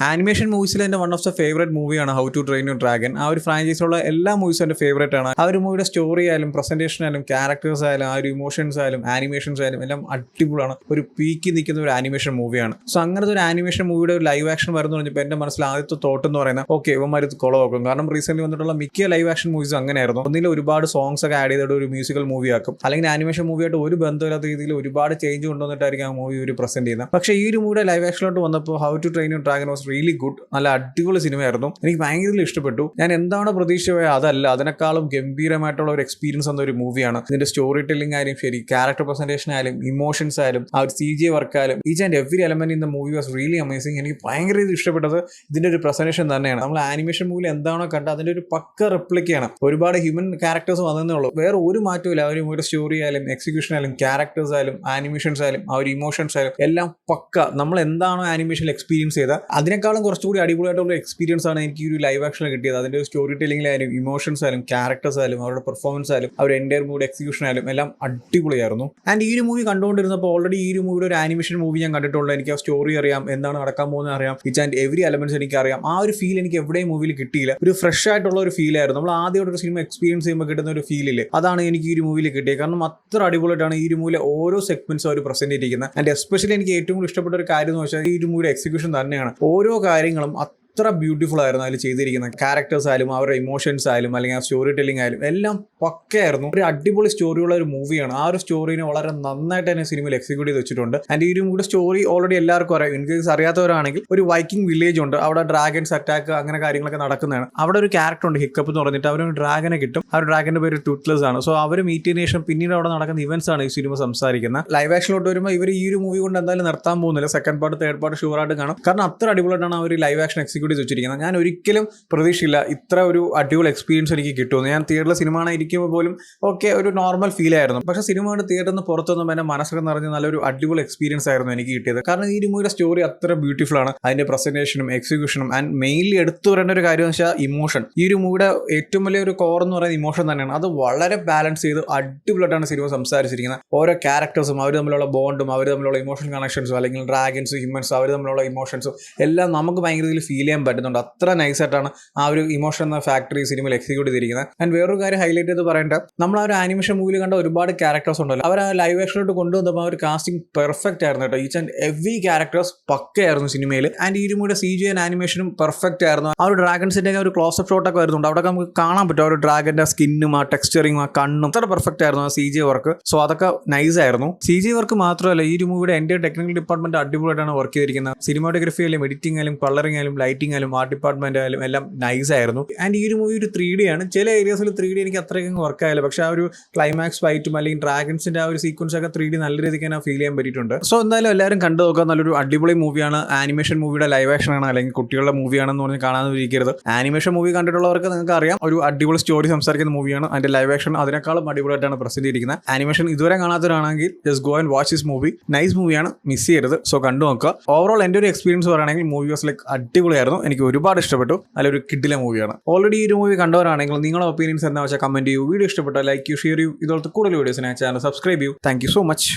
Animation മൂവീസിൽ എൻ്റെ one of the favourite മൂവിയാണ് how to train your dragon. ആ ഒരു ഫ്രാഞ്ചൈസിലുള്ള എല്ലാ മൂവീസും എൻ്റെ ഫേവറേറ്റ് ആണ്. ആ ഒരു മൂവിയുടെ സ്റ്റോറി ആയാലും പ്രസന്റേഷൻ ആയാലും ക്യാരക്ടേഴ്സ് ആയാലും ആ ഒരു ഇമോഷൻസ് ആയാലും ആനിമേഷൻസ് ആയാലും എല്ലാം അടിപൊളിയാണ്. ഒരു പീക്കി നിൽക്കുന്ന ഒരു ആനിമേഷൻ മൂവിയാണ്. സോ അങ്ങനത്തെ ഒരു ആനിമേഷൻ മൂവിയുടെ ഒരു ലൈവ് ആക്ഷൻ വരുന്നു പറഞ്ഞപ്പോൾ എൻ്റെ മനസ്സിൽ ആദ്യത്തെ തോട്ട് എന്ന് പറയുന്നത് ഓക്കെ ഇവന്മാർ കുളമാക്കും. കാരണം റീസെന്റ് വന്നിട്ടുള്ള മിക്ക ലൈവ് ആക്ഷൻ മൂവീസും അങ്ങനെയായിരുന്നു. ഒന്നിൽ ഒരുപാട് സോങ്സ് ഒക്കെ ആഡ് ചെയ്തിട്ട് ഒരു മ്യൂസിക്കൽ മൂവി ആക്കും, അല്ലെങ്കിൽ ആനിമേഷൻ മൂവിയായിട്ട് ഒരു ബന്ധമില്ലാത്ത രീതിയിൽ ഒരുപാട് ചേഞ്ച് കൊണ്ടുവന്നിട്ടായിരിക്കും ആ മൂവി ഒരു പ്രസന്റ് ചെയ്യുന്നത്. പക്ഷേ ഈ ഒരു മൂവിയുടെ ലൈവ് ആക്ഷനിലോട്ട് വന്നപ്പോൾ how to train your dragon was really good. നല്ല അടിപൊളി സിനിമയായിരുന്നു. എനിക്ക് ഭയങ്കര ഇഷ്ടപ്പെട്ടു. ഞാൻ എന്താണ് പ്രതീക്ഷിച്ചത് അതല്ല, അതിനേക്കാളും ഗംഭീരമായിട്ടുള്ള ഒരു എക്സ്പീരിയൻസ് എന്ന ഒരു മൂവിയാണ്. ഇതിന്റെ സ്റ്റോറി ടെല്ലിംഗ് ആയാലും ശരി, ക്യാരക്ടർ പ്രസന്റേഷൻ ആയാലും ഇമോഷൻസ് ആയാലും ആ ഒരു CGI വർക്ക് ആയാലും each and every element in the movie was really amazing. എനിക്ക് ഭയങ്കര ഇഷ്ടപ്പെട്ടത് ഇതിന്റെ ഒരു പ്രസന്റേഷൻ തന്നെയാണ്. നമ്മൾ ആനിമേഷൻ മൂവിൽ എന്താണോ കണ്ടത് അതിന്റെ ഒരു പക്ക റിപ്ലിക്കാണ്. ഒരുപാട് ഹ്യൂമൻ ക്യാരക്ടേഴ്സ് വന്നതേ ഉള്ളൂ, വേറെ ഒരു മാറ്റമില്ല. ആ ഒരു മൂവിയുടെ സ്റ്റോറി ആയാലും എക്സിക്യൂഷൻ ആയാലും ക്യാരക്ടേഴ്സ് ആയാലും ആനിമേഷൻസ് ആയാലും ആ ഒരു ഇമോഷൻസ് ആയാലും എല്ലാം പക്ക. നമ്മൾ എന്താണോ ആനിമേഷനിൽ എക്സ്പീരിയൻസ് ചെയ്തത് അതിനേക്കാളും കുറച്ചുകൂടി അടിപൊളിയായിട്ടുള്ള എക്സ്പീരിയൻസ് ആണ് എനിക്ക് ഈ ഒരു ലൈവ് ആക്ഷനിൽ കിട്ടിയത്. അതിന്റെ സ്റ്റോറി ടെല്ലിംഗിലായാലും ഇമോഷൻസ് ആയാലും ക്യാരക്ടേഴ്സ് ആയാലും അവരുടെ പെർഫോമൻസ് ആയാലും അവരുടെ എൻ്റയർ മൂഡ് എക്സിക്യൂഷൻ ആയാലും എല്ലാം അടിപൊളിയായിരുന്നു. ആൻഡ് ഈ ഒരു മൂവി കണ്ടുകൊണ്ടിരുന്നപ്പോൾ ഓൾറെഡി ഈ ഒരു മൂവിയുടെ ഒരു ആനിമേഷൻ മൂവി ഞാൻ കണ്ടിട്ടുള്ളത്. എനിക്ക് ആ സ്റ്റോറി അറിയാം, എന്താണ് നടക്കാൻ പോകുന്നത് അറിയാം, ഈച്ച് ആൻഡ് എവറി എലമെന്റ്സ് എനിക്ക് അറിയാം. ആ ഒരു ഫീൽ എനിക്ക് എവിടെയും മൂവിയിൽ കിട്ടിയില്ല. ഒരു ഫ്രഷ് ആയിട്ടുള്ള ഒരു ഫീൽ ആയിരുന്നു. നമ്മൾ ആദ്യമായിട്ട് ഒരു സിനിമ എക്സ്പീരിയൻസ് ചെയ്യുമ്പോൾ കിട്ടുന്ന ഒരു ഫീലില്ലേ, അതാണ് എനിക്ക് ഈ ഒരു മൂവിയിൽ കിട്ടിയത്. കാരണം അത്ര അടിപൊളിയായിട്ടാണ് ഈ ഒരു മൂവിയിലെ ഓരോ സെഗ്മെന്റ്സും അവർ പ്രസന്റ് ചെയ്തിരിക്കുന്നത്. ആൻഡ് എസ്പെഷ്യലി എനിക്ക് ഏറ്റവും കൂടുതൽ ഇഷ്ടപ്പെട്ട ഒരു കാര്യം എന്ന് വെച്ചാൽ ഈ ഒരു മൂവിയുടെ എക്സിക്യൂഷൻ തന്നെയാണ്. ഓരോ കാര്യങ്ങളും അത്ര ബ്യൂട്ടിഫുൾ ആയിരുന്നു അതിൽ ചെയ്തിരിക്കുന്നത്. ക്യാരക്ടേഴ്സ് ആയാലും അവരുടെ ഇമോഷൻസ് ആയാലും അല്ലെങ്കിൽ ആ സ്റ്റോറി ടെല്ലിംഗ് ആയാലും എല്ലാം പക്കയായിരുന്നു. ഒരു അടിപൊളി സ്റ്റോറിയുള്ള ഒരു മൂവിയാണ്. ആ ഒരു സ്റ്റോറിനെ വളരെ നന്നായിട്ട് തന്നെ സിനിമയിൽ എക്സിക്യൂട്ട് ചെയ്ത് വെച്ചിട്ടുണ്ട്. ആൻഡ് ഈ ഒരു മൂവിയുടെ സ്റ്റോറി ഓൾറെഡി എല്ലാവർക്കും അറിയാം. ഇൻ കേസ് അറിയാത്തവരാണെങ്കിൽ ഒരു വൈക്കിംഗ് വില്ലേജ് ഉണ്ട്, അവിടെ ഡ്രാഗൺസ് അറ്റാക്ക് അങ്ങനെ കാര്യങ്ങളൊക്കെ നടക്കുന്നതാണ്. അവിടെ ഒരു ക്യാരക്ടർ ഉണ്ട് ഹിക്കപ്പ് എന്ന് പറഞ്ഞിട്ട്, അവരൊരു ഡ്രാഗനെ കിട്ടും. ആ ഒരു ഡ്രാഗന്റെ പേര് ടൂത്ത്ലെസ് ആണ്. സോ അവർ മീറ്റ് ചെയ്തതിനു ശേഷം പിന്നീട് അവിടെ നടക്കുന്ന ഇവന്റ്സ് ആണ് ഈ സിനിമ സംസാരിക്കുന്നത്. ലൈവ് ആക്ഷനിലോട്ട് വരുമ്പോൾ ഇവർ ഈ ഒരു മൂവി കൊണ്ട് എന്തായാലും നിർത്താൻ പോകുന്നില്ല. സെക്കൻഡ് പാർട്ട് തേർഡ് പാർട്ട് ഷുവറായിട്ട് കാണും. കാരണം അത്ര അടിപൊളിയായിട്ടാണ് ആ ഒരു ലൈവ് ആക്ഷൻ എക്സിക്യൂട്ട് ചെയ്ത് വെച്ചിരിക്കുന്നത്. ഞാൻ ഒരിക്കലും പ്രതീക്ഷയില്ല ഇത്ര ഒരു അടിപൊളി എക്സ്പീരിയൻസ് എനിക്ക് കിട്ടുമെന്ന്. ഞാൻ തിയേറ്ററിൽ സിനിമ ഇരിക്കുമ്പോൾ പോലും ഓക്കെ ഒരു നോർമൽ ഫീൽ ആയിരുന്നു. പക്ഷേ സിനിമയുടെ തിയേറ്ററിൽ നിന്ന് പുറത്തൊന്നും എൻ്റെ മനസ്സൊക്കെ നിറഞ്ഞ് നല്ലൊരു അടിപൊളി എക്സ്പീരിയൻസ് ആയിരുന്നു എനിക്ക് കിട്ടിയത്. കാരണം ഈ മൂവിയുടെ സ്റ്റോറി അത്ര ബ്യൂട്ടിഫുൾ ആണ്. അതിന്റെ പ്രസന്റേഷനും എക്സിക്യൂഷനും ആൻഡ് മെയിൻലി എടുത്തു പറയേണ്ട ഒരു കാര്യം എന്ന് വെച്ചാൽ ഇമോഷൻ. ഈ ഒരു മൂവിയുടെ ഏറ്റവും വലിയ ഒരു കോർ എന്ന് പറയുന്നത് ഇമോഷൻ തന്നെയാണ്. അത് വളരെ ബാലൻസ് ചെയ്ത് അടിപൊളിയായിട്ടാണ് സിനിമ സംസാരിച്ചിരിക്കുന്നത്. ഓരോ ക്യാരക്ടേഴ്സും അവർ തമ്മിലുള്ള ബോണ്ടും അവർ തമ്മിലുള്ള ഇമോഷണൽ കണക്ഷൻസും അല്ലെങ്കിൽ ഡ്രാഗൻസും ഹ്യൂമൻസും അവർ തമ്മിലുള്ള ഇമോഷൻസും എല്ലാം നമുക്ക് ഭയങ്കര രീതിയിൽ ഫീൽ ചെയ്യാൻ പറ്റുന്നുണ്ട്. അത്ര നൈസായിട്ടാണ് ആ ഒരു ഇമോഷൻ എന്ന ഫാക്ടറി സിനിമയിൽ എക്സിക്യൂട്ട് ചെയ്തിരിക്കുന്നത്. ആൻഡ് വേറൊരു കാര്യം ഹൈലൈറ്റ് ചെയ്ത് പറയേണ്ട, നമ്മൾ ആ ഒരു ആനിമേഷൻ മൂവിയിൽ കണ്ട ഒരുപാട് ക്യാരക്ടേഴ്സ് ഉണ്ടല്ലോ, അവർ ആ ലൈവ് ആക്ഷനിലോട്ട് കൊണ്ടുവന്നപ്പോൾ ആ ഒരു കാസ്റ്റിംഗ് പെർഫെക്റ്റ് ആയിരുന്നു കേട്ടോ. ഈച്ച് ആൻഡ് എവറി ക്യാരക്ടേഴ്സ് പക്കയായിരുന്നു സിനിമയിൽ. ആൻഡ് ഈ ഒരു മൂവിയുടെ CGI ആൻഡ് ആനിമേഷനും പെർഫെക്റ്റ് ആയിരുന്നു. ആ ഒരു ഡ്രാഗൺസിന്റെ ഒരു ക്ലോസപ്പ് ഷോട്ടൊക്കെ വരുന്നുണ്ട്, അവിടെ നമുക്ക് കാണാൻ പറ്റും ആ ഒരു ഡ്രാഗന്റെ സ്കിന്നും ആ ടെക്സ്ചറിങ്ങും ആ കണ്ണും അത്ര പെർഫെക്റ്റ് ആയിരുന്നു ആ CGI വർക്ക്. സോ അതൊക്കെ നൈസ് ആയിരുന്നു. CGI വർക്ക് മാത്രമല്ല ഈ ഒരു മൂവിയുടെ എൻ്റെ ടെക്നിക്കൽ ഡിപ്പാർട്ട്മെന്റ് അടിപൊളിയായിട്ടാണ് വർക്ക് ചെയ്തിരിക്കുന്നത്. സിനിമാറ്റോഗ്രഫി ആയാലും എഡിറ്റിംഗ് ആയാലും കളറിംഗ് ആയാലും ലൈറ്റിംഗ് ആയാലും ആർട്ട് ഡിപ്പാർട്ട്മെന്റ് ആയാലും എല്ലാം നൈസ് ആയിരുന്നു. ആൻഡ് ഈ ഒരു മൂവി ഒരു 3D ആണ്. ചില ഏരിയാസിൽ 3D എനിക്ക് അത്രയ്ക്കും വർക്ക് ആയില്ല. പക്ഷേ ആ ഒരു ക്ലൈമാക്സ് ഫൈറ്റും അല്ലെങ്കിൽ ഡ്രാഗൺസിന്റെ ആ ഒരു സീക്വൻസ് ഒക്കെ 3D നല്ല രീതിക്ക് തന്നെ ഫീൽ ചെയ്യാൻ പറ്റിയിട്ടുണ്ട്. സോ എന്തായാലും എല്ലാവരും കണ്ടു നോക്കാൻ നല്ലൊരു അടിപൊളി മൂവിയാണ്. ആനിമേഷൻ മൂവിയുടെ ലൈവ് ആക്ഷൻ ആണ് അല്ലെങ്കിൽ കുട്ടികളുടെ മൂവിയാണെന്ന് പറഞ്ഞ് കാണാതിരിക്കരുത്. ആനിമേഷൻ മൂവി കണ്ടിട്ടുള്ളവർക്ക് നിങ്ങൾക്ക് അറിയാം ഒരു അടിപൊളി സ്റ്റോറി സംസാരിക്കുന്ന മൂവിയാണ്. അതിന്റെ ലൈവ് ആക്ഷൻ അതിനേക്കാളും അടിപൊളിയായിട്ടാണ് പ്രസന്റ് ചെയ്തിരിക്കുന്നത്. ആനിമേഷൻ ഇതുവരെ കാണാത്തവരാണെങ്കിൽ just go and watch this movie. Nice മൂവിയാണ്, മിസ് ചെയ്യരുത്. സോ കണ്ടു നോക്കുക. ഓവറോൾ എൻ്റെ ഒരു എക്സ്പീരിയൻസ് പറയുകയാണെങ്കിൽ മൂവി വാസ് ലൈക്ക് അടിപൊളിയായിരുന്നു. എനിക്ക് ഒരുപാട് ഇഷ്ടപ്പെട്ടു. നല്ലൊരു കിഡിലെ മൂവിയാണ്. ഓൾറെഡി ഈ ഒരു മൂവി കണ്ടവരാണെങ്കിൽ നിങ്ങളുടെ ഒപ്പീനിയൻസ് എന്താ വെച്ചാൽ കമന്റ് ചെയ്യൂ. വീഡിയോ ഇഷ്ടപ്പെട്ടാൽ ലൈക്ക് ചെയ്യൂ, ഷെയർ ചെയ്യൂ. ഇതുപോലത്തെ കൂടുതൽ വീഡിയോസിനായി ചാനൽ സബ്സ്ക്രൈബ് ചെയ്യൂ. Thank you so much.